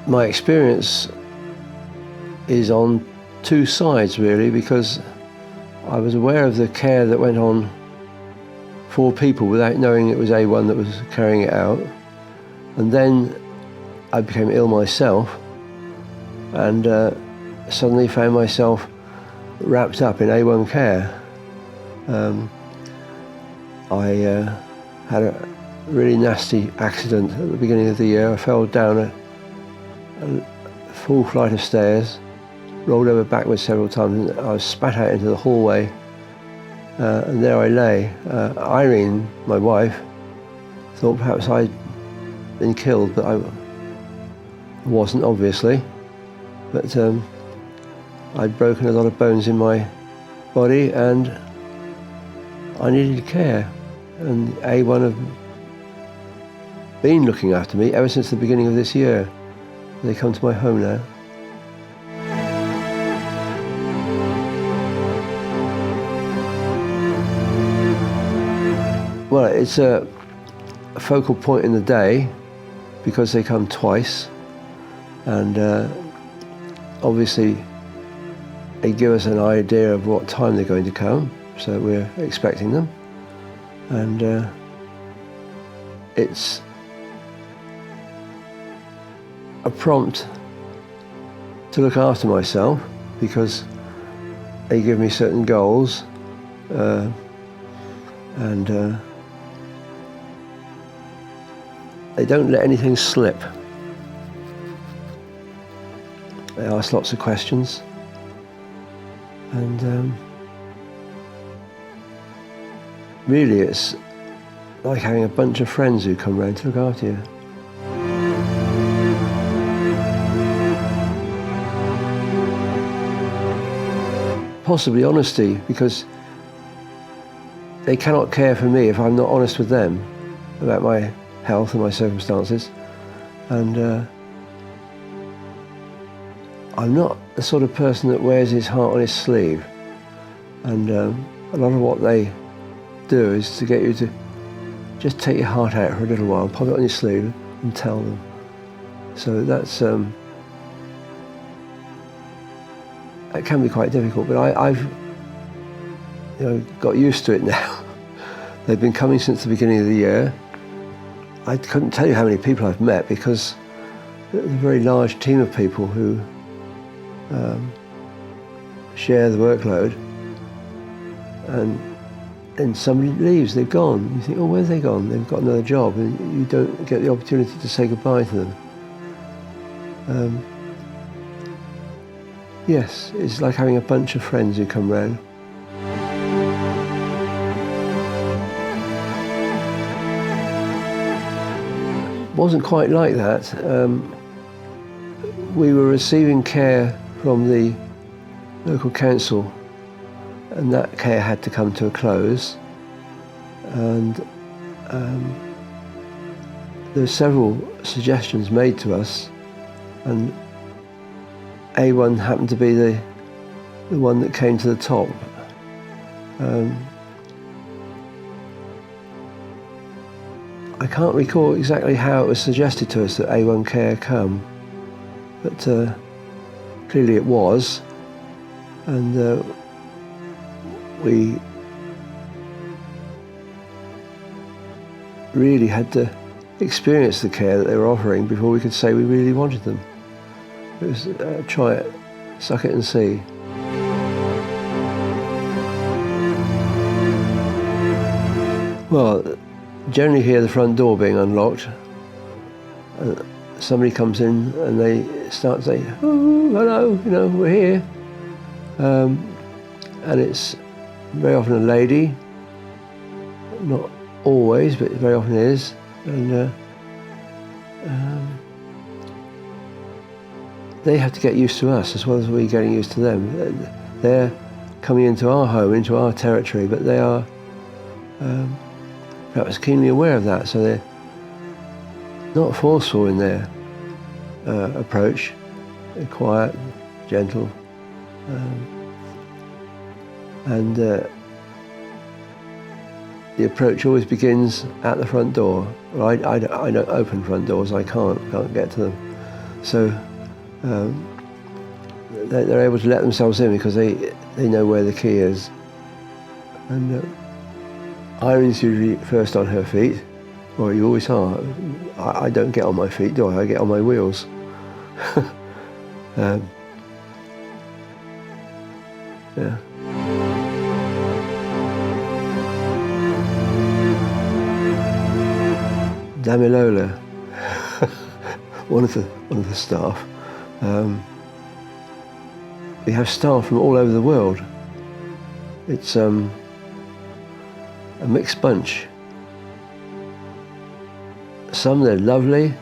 My experience is on two sides really, because I was aware of the care that went on for people without knowing it was A1 that was carrying it out. And then I became ill myself and suddenly found myself wrapped up in A1 care. I had a really nasty accident at the beginning of the year. I fell down a full flight of stairs, rolled over backwards several times, and I was spat out into the hallway, and there I lay. Irene, my wife, thought perhaps I'd been killed, but I wasn't, obviously. But I'd broken a lot of bones in my body and I needed care. And A1 have been looking after me ever since the beginning of this year. They come to my home now. Well, it's a focal point in the day because they come twice, and obviously they give us an idea of what time they're going to come, so we're expecting them. And it's a prompt to look after myself because they give me certain goals, and they don't let anything slip. They ask lots of questions, and really it's like having a bunch of friends who come round to look after you. Possibly honesty, because they cannot care for me if I'm not honest with them about my health and my circumstances. And I'm not the sort of person that wears his heart on his sleeve. And a lot of what they do is to get you to just take your heart out for a little while, pop it on your sleeve and tell them. So that's it can be quite difficult, but I've got used to it now. They've been coming since the beginning of the year. I couldn't tell you how many people I've met because there's a very large team of people who share the workload, and then somebody leaves, they've gone. You think, oh, where have they gone? They've got another job, and you don't get the opportunity to say goodbye to them. Yes, it's like having a bunch of friends who come round. Wasn't quite like that. We were receiving care from the local council, and that care had to come to a close. And there were several suggestions made to us, and A1 happened to be the one that came to the top. I can't recall exactly how it was suggested to us that A1 care come, but clearly it was, and we really had to experience the care that they were offering before we could say we really wanted them. It was try it, suck it and see. Well, generally hear the front door being unlocked. Somebody comes in and they start saying, "Oh, hello, we're here." And it's very often a lady, not always, but very often is. And they have to get used to us as well as we're getting used to them. They're coming into our home, into our territory, but they are perhaps keenly aware of that, so they're not forceful in their approach. They're quiet, gentle, and the approach always begins at the front door. Well, I don't open front doors, I can't get to them. So they're able to let themselves in because they know where the key is. And Irene's usually first on her feet, or you always are. I don't get on my feet, do I? I get on my wheels. Yeah. Damilola, one of the staff. We have staff from all over the world. It's a mixed bunch. Some they're lovely,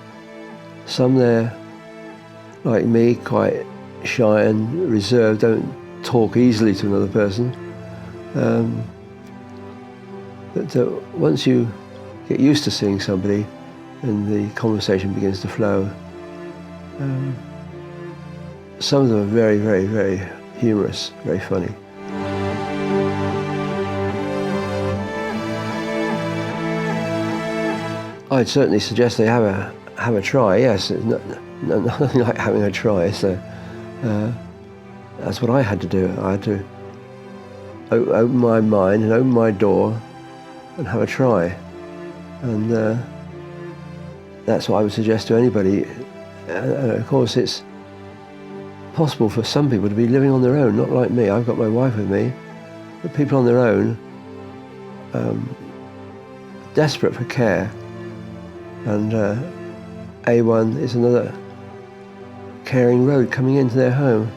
some they're like me, quite shy and reserved, don't talk easily to another person. But once you get used to seeing somebody and the conversation begins to flow, some of them are very, very, very humorous, very funny. I'd certainly suggest they have a try. Yes, nothing like having a try. So that's what I had to do. I had to open my mind and open my door and have a try. And that's what I would suggest to anybody. And of course, it's possible for some people to be living on their own, not like me. I've got my wife with me, but people on their own, desperate for care. And A1 is another caring road coming into their home.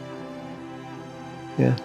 Yeah.